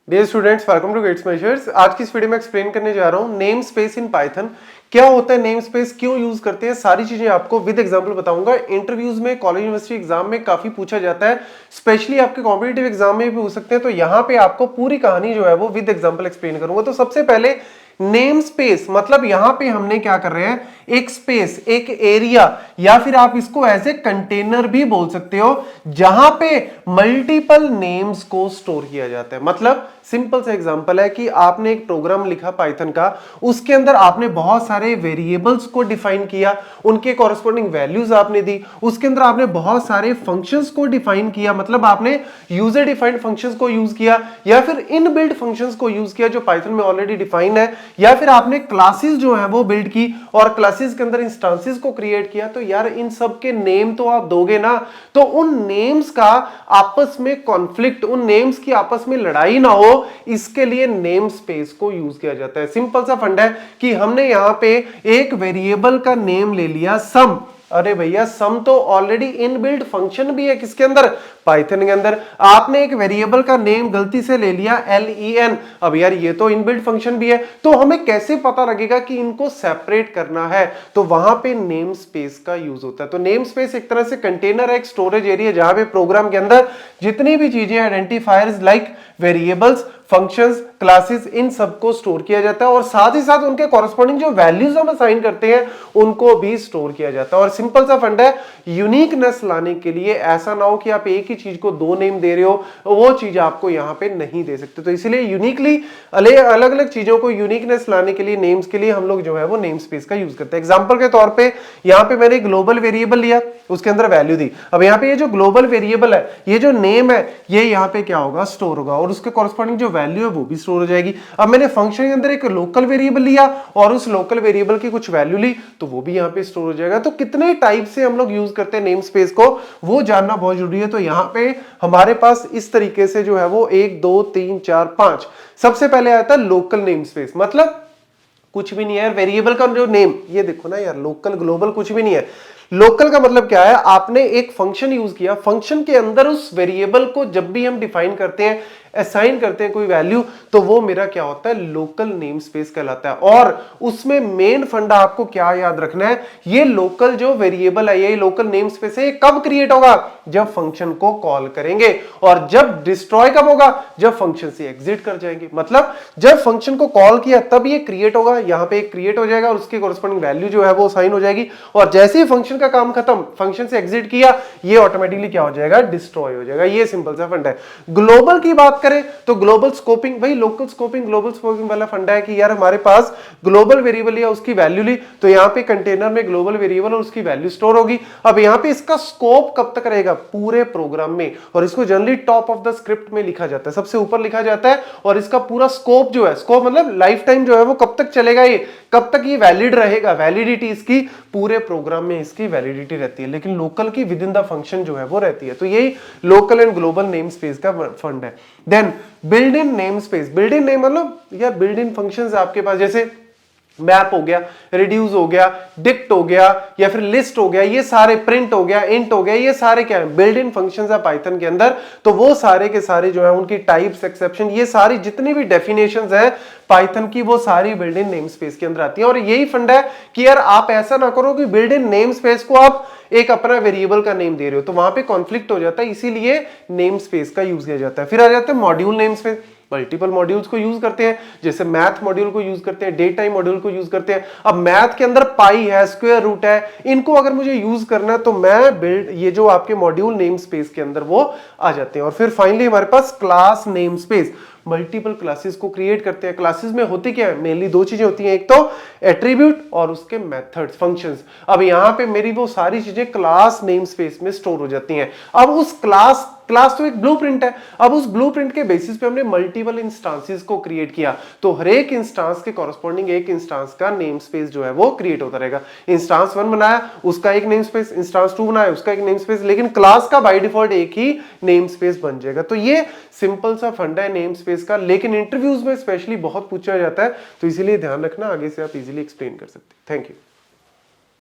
Dear students, welcome to Gate Smashers. आज की इस वीडियो में एक्सप्लेन करने जा रहा हूं नेम स्पेस इन पाइथन। क्या होता है नेम स्पेस, क्यों यूज करते हैं, सारी चीजें आपको विद एग्जांपल बताऊंगा। इंटरव्यूज में, कॉलेज यूनिवर्सिटी एग्जाम में काफी पूछा जाता है, स्पेशली आपके कॉम्पिटिटिव एग्जाम में भी पूछ सकते हैं। तो यहां पे आपको पूरी कहानी जो है वो विद एग्जांपल एक्सप्लेन करूंगा। तो सबसे पहले नेम स्पेस मतलब यहां पे हमने क्या कर रहे हैं, एक स्पेस, एक एरिया, या फिर आप इसको एज ए कंटेनर भी बोल सकते हो, जहां पे मल्टीपल नेम्स को स्टोर किया जाता है। मतलब सिंपल सा एग्जांपल है कि आपने एक प्रोग्राम लिखा पाइथन का, उसके अंदर आपने बहुत सारे वेरिएबल्स को डिफाइन किया, उनके कॉरेस्पॉन्डिंग वैल्यूज आपने दी, उसके अंदर आपने बहुत सारे फंक्शंस को डिफाइन किया, मतलब आपने यूजर डिफाइंड फंक्शंस को यूज किया या फिर इनबिल्ट फंक्शंस को यूज किया जो पाइथन में ऑलरेडी डिफाइन है, या फिर आपने क्लासेस जो है वो बिल्ड की और क्लासेस के अंदर इंस्टांसेस को क्रिएट किया। तो यार इन सब के नेम तो आप दोगे ना, तो उन नेम्स का आपस में कॉन्फ्लिक्ट, उन नेम्स की आपस में लड़ाई ना हो, इसके लिए नेम स्पेस को यूज किया जाता है। सिंपल सा फंडा है कि हमने यहां पे एक वेरिएबल का नेम ले लिया सम। अरे भैया सम तो ऑलरेडी इनबिल्ट फंक्शन भी है किसके अंदर, पाइथन के अंदर। आपने एक वेरिएबल का नेम गलती से ले लिया len, अब यार ये तो इनबिल्ट फंक्शन भी है, तो हमें कैसे पता लगेगा कि इनको सेपरेट करना है, तो वहां पे नेम स्पेस का यूज होता है। तो नेम स्पेस एक तरह से कंटेनर है, एक स्टोरेज एरिया, जहां पे प्रोग्राम के अंदर जितनी भी चीजें, identifiers like variables, functions, classes, इन सबको स्टोर किया जाता है और साथ ही साथ उनके कॉरेस्पॉन्डिंग जो वैल्यूज हम असाइन करते हैं उनको भी स्टोर किया जाता है। और सिंपल सा फंडा है, यूनिकनेस लाने के लिए ऐसा ना हो कि आप एक ही चीज को दो नेम दे रहे हो, वो चीज आपको यहां पे नहीं दे सकते। तो इसलिए यूनिकली अलग अलग चीजों को यूनिकनेस लाने के लिए, नेम्स के लिए हम लोग जो है वो नेम स्पेस का यूज करते हैं। एग्जांपल के तौर पे यहां पे मैंने ग्लोबल वेरिएबल लिया, उसके अंदर वैल्यू दी। अब यहां पे ये जो ग्लोबल वेरिएबल है, ये जो नेम है, ये यहां पे क्या होगा, स्टोर होगा और उसके कॉरेस्पॉन्डिंग जो वैल्यू है वो भी स्टोर हो जाएगी। अब मैंने फंक्शन के अंदर एक लोकल वेरिएबल लिया और उस लोकल वेरिएबल की कुछ वैल्यू ली, तो वो भी यहां पे स्टोर हो जाएगा। तो कितने टाइप से हम लोग यूज करते हैं नेम स्पेस को, वो जानना बहुत जरूरी है। तो यहां पे हमारे पास इस तरीके से जो है वो 1 2 3 4 5, सबसे पहले आता है लोकल नेम स्पेस। मतलब कुछ भी नहीं है वेरिएबल का जो नेम, ये देखो ना यार, लोकल ग्लोबल कुछ भी नहीं है। लोकल का मतलब क्या है, आपने एक फंक्शन यूज किया, फंक्शन के अंदर उस वेरिएबल को जब भी हम डिफाइन करते हैं, असाइन करते हैं कोई वैल्यू, तो वो मेरा क्या होता है, लोकल नेम स्पेस कहलाता है। और उसमें मेन फंडा आपको क्या याद रखना है, ये लोकल जो वेरिएबल है, ये लोकल नेम स्पेस है, ये कब क्रिएट होगा, जब फंक्शन को कॉल करेंगे, और जब डिस्ट्रॉय कब होगा, जब फंक्शन से एग्जिट कर जाएंगे। मतलब जब फंक्शन को कॉल किया तब ये क्रिएट होगा, यहां पे क्रिएट हो जाएगा और उसके कॉरेस्पॉन्डिंग वैल्यू जो है वो असाइन हो जाएगी, और जैसे ही फंक्शन का काम खत्म, फंक्शन से एग्जिट किया, ये ऑटोमेटिकली क्या हो जाएगा, डिस्ट्रॉय हो जाएगा। ये सिंपल सा फंडा है। ग्लोबल की बात करें तो ग्लोबल स्कोपिंग, भाई लोकल स्कोपिंग ग्लोबल स्कोपिंग वाला फंडा है कि यार हमारे पास ग्लोबल वेरिएबल या उसकी वैल्यू ली, तो यहां पे कंटेनर में ग्लोबल वेरिएबल और उसकी वैल्यू स्टोर होगी। अब यहां पे इसका स्कोप कब तक रहेगा, पूरे प्रोग्राम में, और इसको generally top of the script में लिखा जाता है, सबसे ऊपर लिखा जाता है। और इसका पूरा स्कोप जो है, स्कोप मतलब लाइफ टाइम जो है वो कब तक चलेगा, ये कब तक ये वैलिड रहेगा, वैलिडिटी इसकी पूरे प्रोग्राम में इसकी वैलिडिटी रहती है, लेकिन लोकल की विद इन द फंक्शन जो है वो रहती है। तो यही local and global name space का फंड है। Then built in name space, built in name मतलब या बिल्ड इन फंक्शंस आपके पास, जैसे मैप हो गया, रिड्यूस हो गया, डिक्ट हो गया, या फिर लिस्ट हो गया, ये सारे, प्रिंट हो गया, इंट हो गया, ये सारे क्या है, बिल्ड इन फंक्शंस है पाइथन के अंदर। तो वो सारे के सारे जो है उनकी टाइप्स, एक्सेप्शन, ये सारी जितनी भी डेफिनेशंस है पाइथन की, वो सारी बिल्ड इन नेम स्पेस के अंदर आती है। और यही फंडा है कि यार आप ऐसा ना करो कि बिल्ड इन नेम स्पेस को आप एक अपना वेरिएबल का नेम दे रहे हो, तो वहां पे कॉन्फ्लिक्ट हो जाता है, इसीलिए नेम स्पेस का यूज किया जाता है। फिर आ जाता है module name space, multiple modules को यूज करते हैं, जैसे मैथ मॉड्यूल को यूज करते हैं, डेट टाइम मॉड्यूल को यूज करते हैं। अब मैथ के अंदर पाई है, स्क्वायर रूट है, इनको अगर मुझे यूज करना है तो मैं बिल्ड, ये जो आपके मॉड्यूल नेम स्पेस के अंदर वो आ जाते हैं। और फिर फाइनली हमारे पास class namespace, multiple classes को क्रिएट करते हैं। क्लासेस में होती क्या है, मेनली दो चीजें होती हैं, एक तो एट्रीब्यूट और उसके मेथड्स, फंक्शंस। अब यहां पे मेरी वो सारी चीजें क्लास नेम स्पेस में स्टोर हो जाती हैं। अब उस क्लास तो एक ब्लूप्रिंट है, अब उस ब्लूप्रिंट के बेसिस पे हमने मल्टीपल इंस्टांसेस को क्रिएट किया, तो हर एक इंस्टांस के कॉरेस्पॉन्डिंग एक इंस्टांस का नेम स्पेस जो है वो क्रिएट होता रहेगा। इंस्टांस 1 बनाया, उसका एक नेम स्पेस, इंस्टांस 2 बनाया, उसका एक नेम स्पेस, लेकिन क्लास का बाय डिफॉल्ट एक ही नेम स्पेस बन जाएगा। तो ये सिंपल सा फंडा है नेम स्पेस का, लेकिन इंटरव्यूज में स्पेशली बहुत पूछा जाता है, तो इसीलिए ध्यान रखना, आगे से आप इजीली एक्सप्लेन कर सकते हैं। Thank you.